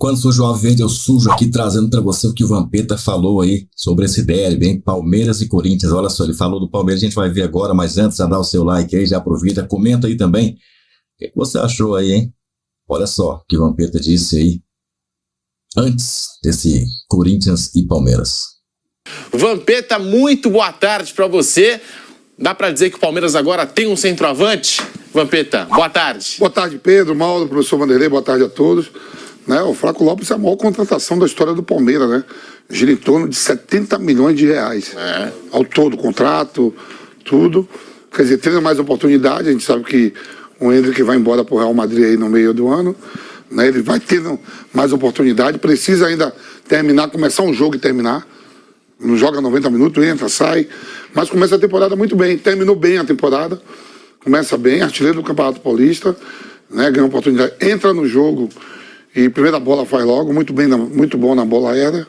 quando surge o Alviverde, eu sujo aqui trazendo para você o que o Vampeta falou aí sobre esse derby, hein? Palmeiras e Corinthians. Olha só, ele falou do Palmeiras, a gente vai ver agora, mas antes, já dá o seu like aí, já aproveita, comenta aí também. O que você achou aí, hein? Olha só o que o Vampeta disse aí antes desse Corinthians e Palmeiras. Vampeta, muito boa tarde para você. Dá para dizer que o Palmeiras agora tem um centroavante? Vampeta, boa tarde. Boa tarde, Pedro, Mauro, professor Vanderlei, boa tarde a todos. Né, o Flaco Lopes é a maior contratação da história do Palmeiras, né? Gira em torno de 70 milhões de reais. Ao todo, contrato, tudo. Quer dizer, tendo mais oportunidade, a gente sabe que o Hendrick vai embora para o Real Madrid aí no meio do ano. Né, ele vai tendo mais oportunidade, precisa ainda terminar, começar um jogo e terminar. Não joga 90 minutos, entra, sai. Mas começa a temporada muito bem, terminou bem a temporada. Começa bem, artilheiro do Campeonato Paulista, né, ganha oportunidade, entra no jogo e primeira bola faz logo, muito bom na bola aérea.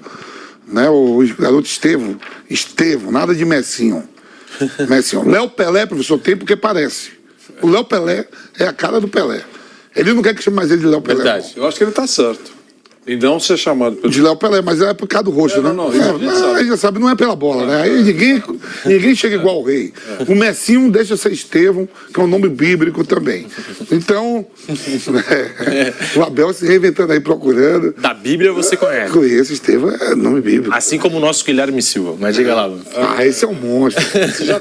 Né, o garoto Estevão, nada de Messinho. Léo Pelé, professor, tem porque parece. O Léo Pelé é a cara do Pelé. Ele não quer que chame mais ele de Léo Pelé. Verdade. Eu acho que ele está certo. E não ser chamado pelo... De Léo Pelé, mas é por causa do rosto, né? Aí já sabe, não é pela bola, né? Aí ninguém chega igual o rei. O Messinho deixa ser Estevão, que é um nome bíblico também. Então, o Abel se reinventando aí, procurando. Da Bíblia você conhece? Conheço, Estevão é nome bíblico. Assim como o nosso Guilherme Silva, mas diga lá. Esse é um monstro.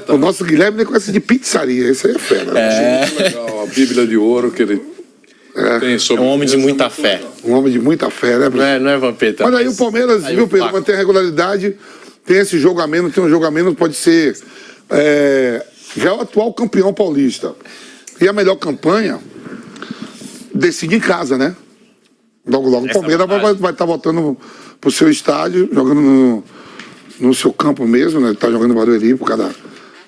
O nosso Guilherme nem conhece de pizzaria, esse aí é fera. Muito legal, a Bíblia de ouro que ele... É um homem de muita fé. Um homem de muita fé, né? Não é Vampeta? Mas aí o Palmeiras, viu, Pedro, mantém a regularidade, tem esse jogo a menos, tem um jogo a menos, pode ser já é o atual campeão paulista. E a melhor campanha decide em casa, né? Logo o Palmeiras vai estar voltando pro seu estádio, jogando no seu campo mesmo, né? Tá jogando no Barueri por causa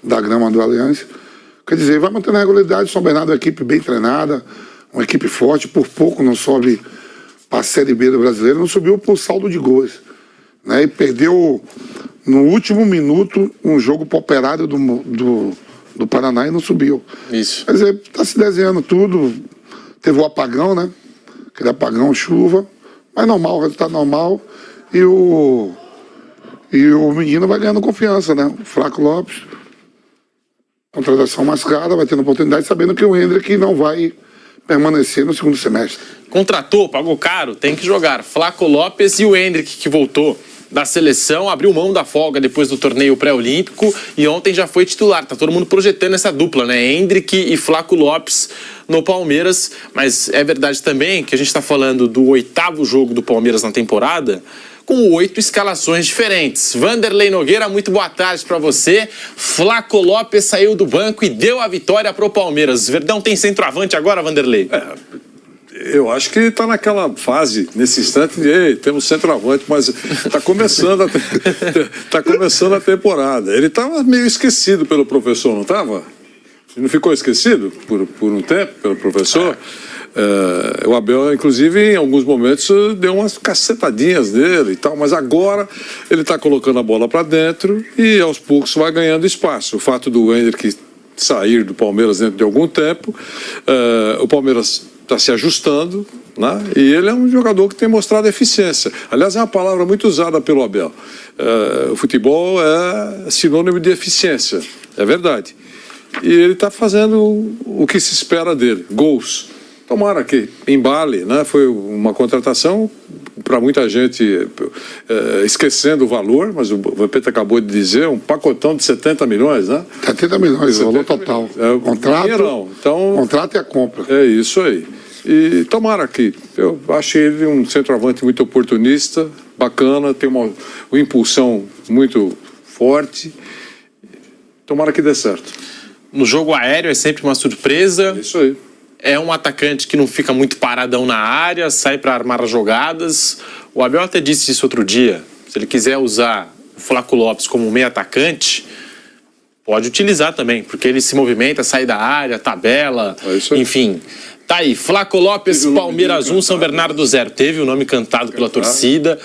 da grama do Aliança. Quer dizer, vai mantendo a regularidade. São Bernardo é uma equipe bem treinada, uma equipe forte, por pouco não sobe para a Série B do Brasileiro, não subiu por saldo de gols. Né? E perdeu no último minuto um jogo para o Operário do Paraná e não subiu. Isso. Quer dizer, está se desenhando tudo. Teve o apagão, né? Aquele apagão, chuva. Mas normal, o resultado normal. E o menino vai ganhando confiança, né? O Flaco Lopes, contratação mais cara, vai tendo oportunidade, sabendo que o Hendrick não vai permanecer no segundo semestre. Contratou, pagou caro, tem que jogar. Flaco Lopes e o Hendrick, que voltou da seleção, abriu mão da folga depois do torneio pré-olímpico e ontem já foi titular. Tá todo mundo projetando essa dupla, né? Hendrick e Flaco Lopes no Palmeiras. Mas é verdade também que a gente tá falando do 8º jogo do Palmeiras na temporada, com 8 escalações diferentes. Vanderlei Nogueira, muito boa tarde para você. Flaco Lopes saiu do banco e deu a vitória pro Palmeiras. Verdão tem centroavante agora, Vanderlei? Eu acho que está naquela fase, nesse instante, de temos centroavante, mas está começando, tá começando a temporada. Ele estava meio esquecido pelo professor, não estava? Não ficou esquecido por um tempo pelo professor? O Abel, inclusive, em alguns momentos deu umas cacetadinhas nele e tal, mas agora ele está colocando a bola para dentro e aos poucos vai ganhando espaço. O fato do Hendrick sair do Palmeiras dentro de algum tempo, o Palmeiras está se ajustando, né? E ele é um jogador que tem mostrado eficiência. Aliás, é uma palavra muito usada pelo Abel. O futebol é sinônimo de eficiência, é verdade. E ele está fazendo o que se espera dele, gols. Tomara que embale, né? Foi uma contratação para muita gente esquecendo o valor, mas o Vampeta acabou de dizer, um pacotão de 70 milhões, né? 70 milhões, o valor total. Contrato e a compra. É isso aí. E tomara que, eu achei ele um centroavante muito oportunista, bacana, tem uma impulsão muito forte. Tomara que dê certo. No jogo aéreo é sempre uma surpresa. É isso aí. É um atacante que não fica muito paradão na área, sai para armar as jogadas. O Abel até disse isso outro dia. Se ele quiser usar o Flaco Lopes como meio atacante, pode utilizar também, porque ele se movimenta, sai da área, tabela, enfim. Tá aí, Flaco Lopes, Palmeiras 1, São Bernardo 0. Teve o nome cantado pela torcida.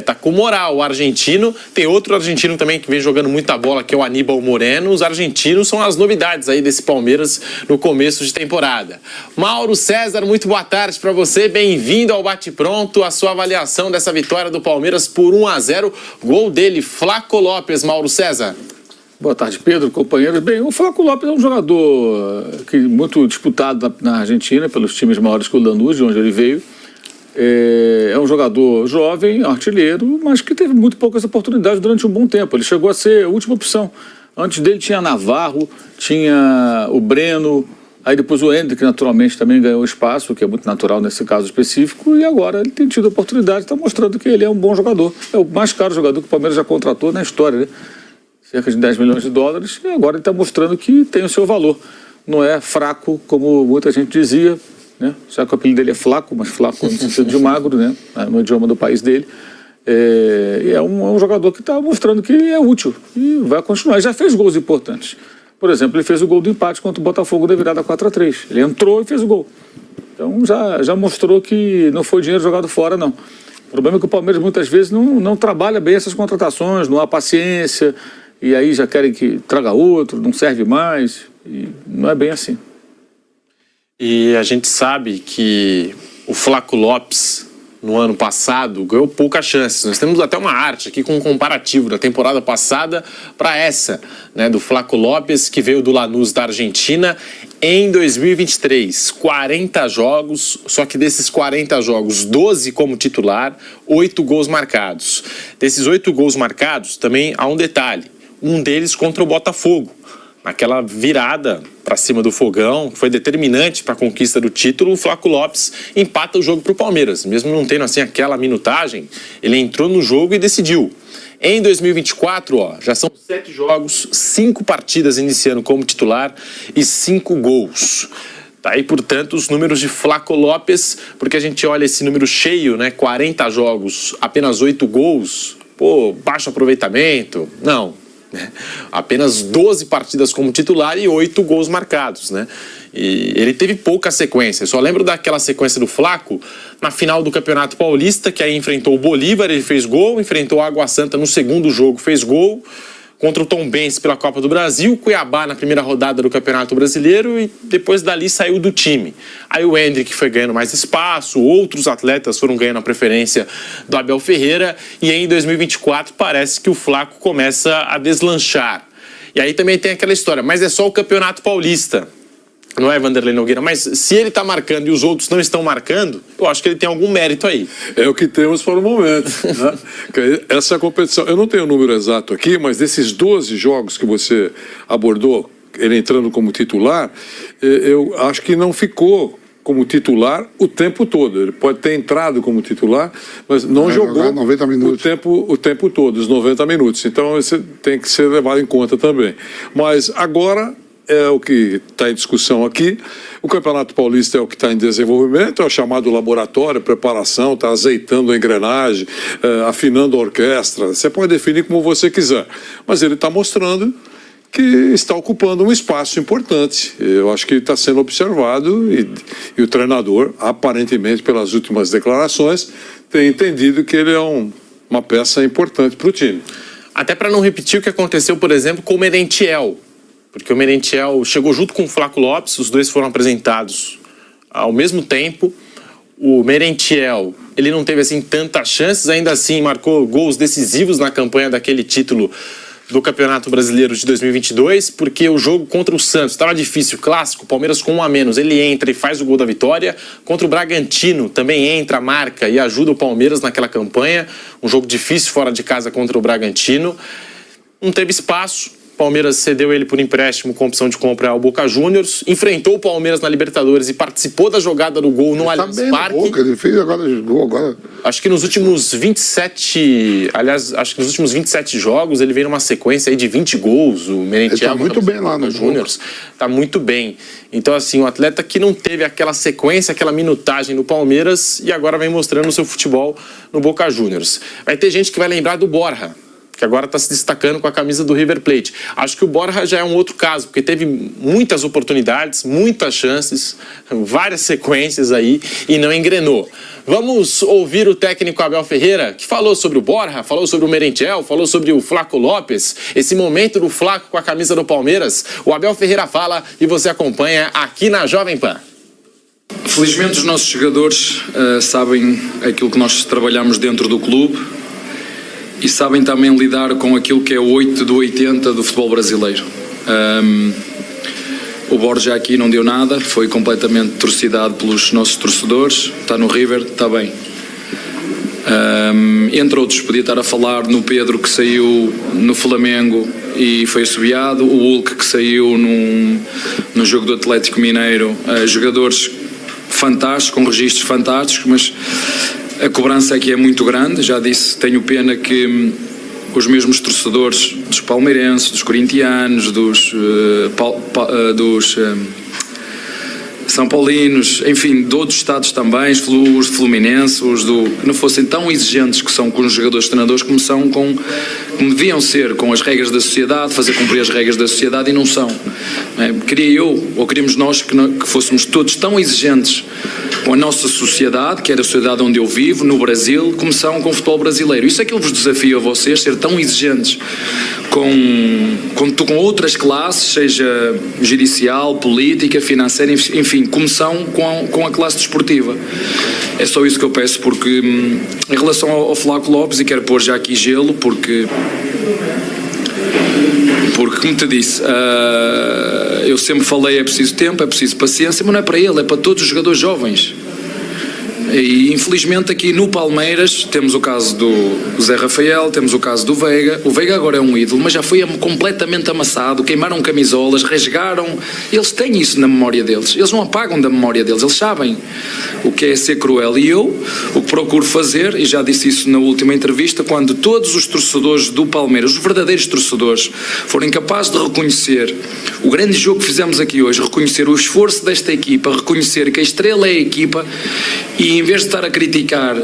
Tá com moral o argentino. Tem outro argentino também que vem jogando muita bola, que é o Aníbal Moreno. Os argentinos são as novidades aí desse Palmeiras no começo de temporada. Mauro César, muito boa tarde para você. Bem-vindo ao Bate Pronto. A sua avaliação dessa vitória do Palmeiras por 1-0. Gol dele, Flaco Lopes, Mauro César. Boa tarde, Pedro, companheiros. Bem, o Flaco Lopes é um jogador muito disputado na Argentina, pelos times maiores que o Lanús, de onde ele veio. É um jogador jovem, artilheiro, mas que teve muito poucas oportunidades durante um bom tempo. Ele chegou a ser a última opção. Antes dele tinha Navarro, tinha o Breno, aí depois o Hendrick, que naturalmente também ganhou espaço, que é muito natural nesse caso específico, e agora ele tem tido oportunidade, está mostrando que ele é um bom jogador. É o mais caro jogador que o Palmeiras já contratou na história, né? Cerca de 10 milhões de dólares, e agora ele está mostrando que tem o seu valor. Não é fraco, como muita gente dizia, né? Já que o apelido dele é Flaco, mas Flaco no sentido de magro, né? No idioma do país dele. E é um jogador que está mostrando que é útil e vai continuar. Já fez gols importantes. Por exemplo, ele fez o gol do empate contra o Botafogo da virada 4-3. Ele entrou e fez o gol. Então já mostrou que não foi dinheiro jogado fora, não. O problema é que o Palmeiras muitas vezes não trabalha bem essas contratações, não há paciência. E aí já querem que traga outro, não serve mais, e não é bem assim. E a gente sabe que o Flaco Lopes, no ano passado, ganhou poucas chances. Nós temos até uma arte aqui com um comparativo da temporada passada para essa, né, do Flaco Lopes, que veio do Lanús da Argentina em 2023. 40 jogos, só que desses 40 jogos, 12 como titular, 8 gols marcados. Desses 8 gols marcados, também há um detalhe. Um deles contra o Botafogo, naquela virada para cima do Fogão, que foi determinante para a conquista do título. O Flaco Lopes empata o jogo para o Palmeiras. Mesmo não tendo assim aquela minutagem, ele entrou no jogo e decidiu. Em 2024, já são 7 jogos, 5 partidas iniciando como titular e 5 gols. Tá aí, portanto, os números de Flaco Lopes, porque a gente olha esse número cheio, né? 40 jogos, apenas 8 gols, baixo aproveitamento. Não. Apenas 12 partidas como titular e 8 gols marcados, né? E ele teve pouca sequência. Eu só lembro daquela sequência do Flaco na final do Campeonato Paulista, que aí enfrentou o Bolívar, ele fez gol, enfrentou a Água Santa no segundo jogo, fez gol, contra o Tombense pela Copa do Brasil, Cuiabá na primeira rodada do Campeonato Brasileiro, e depois dali saiu do time. Aí o Hendrick foi ganhando mais espaço, outros atletas foram ganhando a preferência do Abel Ferreira, e em 2024 parece que o Flaco começa a deslanchar. E aí também tem aquela história, mas é só o Campeonato Paulista, não é, Vanderlei Nogueira? Mas se ele está marcando e os outros não estão marcando, eu acho que ele tem algum mérito aí. É o que temos para o momento. Né? Essa competição, eu não tenho o número exato aqui, mas desses 12 jogos que você abordou, ele entrando como titular, eu acho que não ficou como titular o tempo todo. Ele pode ter entrado como titular, mas não jogou 90 minutos. O tempo todo, os 90 minutos. Então isso tem que ser levado em conta também. Mas agora é o que está em discussão aqui. O Campeonato Paulista é o que está em desenvolvimento, é o chamado laboratório, preparação, está azeitando a engrenagem, afinando a orquestra. Você pode definir como você quiser, mas ele está mostrando que está ocupando um espaço importante. Eu acho que está sendo observado e o treinador, aparentemente, pelas últimas declarações, tem entendido que ele é uma peça importante para o time. Até para não repetir o que aconteceu, por exemplo, com o Merentiel. Porque o Merentiel chegou junto com o Flaco Lopes, os dois foram apresentados ao mesmo tempo. O Merentiel, ele não teve assim tantas chances, ainda assim marcou gols decisivos na campanha daquele título do Campeonato Brasileiro de 2022, porque o jogo contra o Santos estava difícil, clássico, Palmeiras com 1 a menos, ele entra e faz o gol da vitória. Contra o Bragantino também entra, marca e ajuda o Palmeiras naquela campanha, um jogo difícil fora de casa contra o Bragantino. Não teve espaço. Palmeiras cedeu ele por empréstimo com opção de compra ao Boca Juniors, enfrentou o Palmeiras na Libertadores e participou da jogada do gol no Allianz Parque. Boca, ele fez gol agora. Acho que nos últimos 27, acho que nos últimos 27 jogos ele veio numa sequência aí de 20 gols. O Merentiel tá muito bem lá no Juniors. Tá muito bem. Então assim, o atleta que não teve aquela sequência, aquela minutagem no Palmeiras e agora vem mostrando o seu futebol no Boca Juniors. Vai ter gente que vai lembrar do Borja. que agora está se destacando com a camisa do River Plate. Acho que o Borja já é um outro caso, porque teve muitas oportunidades, muitas chances, várias sequências aí e não engrenou. Vamos ouvir o técnico Abel Ferreira, que falou sobre o Borja, falou sobre o Merentiel, falou sobre o Flaco Lopes, esse momento do Flaco com a camisa do Palmeiras. O Abel Ferreira fala e você acompanha aqui na Jovem Pan. Felizmente os nossos jogadores sabem aquilo que nós trabalhamos dentro do clube e sabem também lidar com aquilo que é o 8 do 80 do futebol brasileiro. O Borja aqui não deu nada, foi completamente torcidado pelos nossos torcedores, está no River, está bem. Entre outros, podia estar a falar no Pedro que saiu no Flamengo e foi assobiado, o Hulk que saiu no jogo do Atlético Mineiro, jogadores fantásticos, com registros fantásticos, mas a cobrança aqui é muito grande. Já disse, tenho pena que os mesmos torcedores dos palmeirenses, dos corintianos, dos são paulinos, enfim, de outros estados também, os fluminenses, não fossem tão exigentes que são com os jogadores treinadores como deviam ser com as regras da sociedade, fazer cumprir as regras da sociedade, e não são. Queríamos nós que fôssemos todos tão exigentes com a nossa sociedade, que era a sociedade onde eu vivo, no Brasil, como são com o futebol brasileiro. Isso é que eu vos desafio a vocês, ser tão exigentes com outras classes, seja judicial, política, financeira, enfim, como são com a classe desportiva. É só isso que eu peço, porque em relação ao Flaco Lopes, e quero pôr já aqui gelo, porque como te disse, eu sempre falei, é preciso tempo, é preciso paciência, mas não é para ele, é para todos os jogadores jovens. E infelizmente aqui no Palmeiras temos o caso do Zé Rafael, temos o caso do Veiga. O Veiga agora é um ídolo, mas já foi completamente amassado, queimaram camisolas, rasgaram. Eles têm isso na memória deles, eles não apagam da memória deles, eles sabem o que é ser cruel. E eu, o que procuro fazer, e já disse isso na última entrevista, quando todos os torcedores do Palmeiras, os verdadeiros torcedores, forem capazes de reconhecer o grande jogo que fizemos aqui hoje, reconhecer o esforço desta equipa, reconhecer que a estrela é a equipa, e em vez de estar a criticar,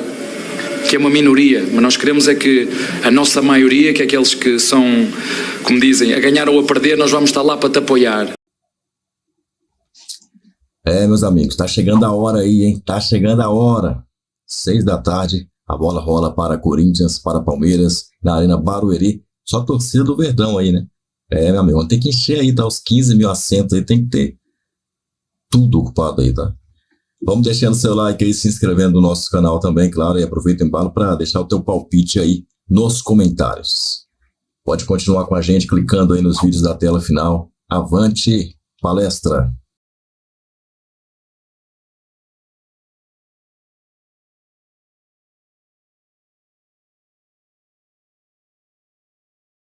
que é uma minoria, mas nós queremos é que a nossa maioria, que é aqueles que são, como dizem, a ganhar ou a perder, nós vamos estar lá para te apoiar. Meus amigos, tá chegando a hora aí, hein? Tá chegando a hora. 6 da tarde, a bola rola para Corinthians, para Palmeiras, na Arena Barueri. Só torcida do Verdão aí, né? Meu amigo, tem que encher aí, tá? Os 15 mil assentos aí, tem que ter tudo ocupado aí, tá? Vamos deixando seu like aí, se inscrevendo no nosso canal também, claro, e aproveita o embalo para deixar o teu palpite aí nos comentários. Pode continuar com a gente clicando aí nos vídeos da tela final. Avante palestra!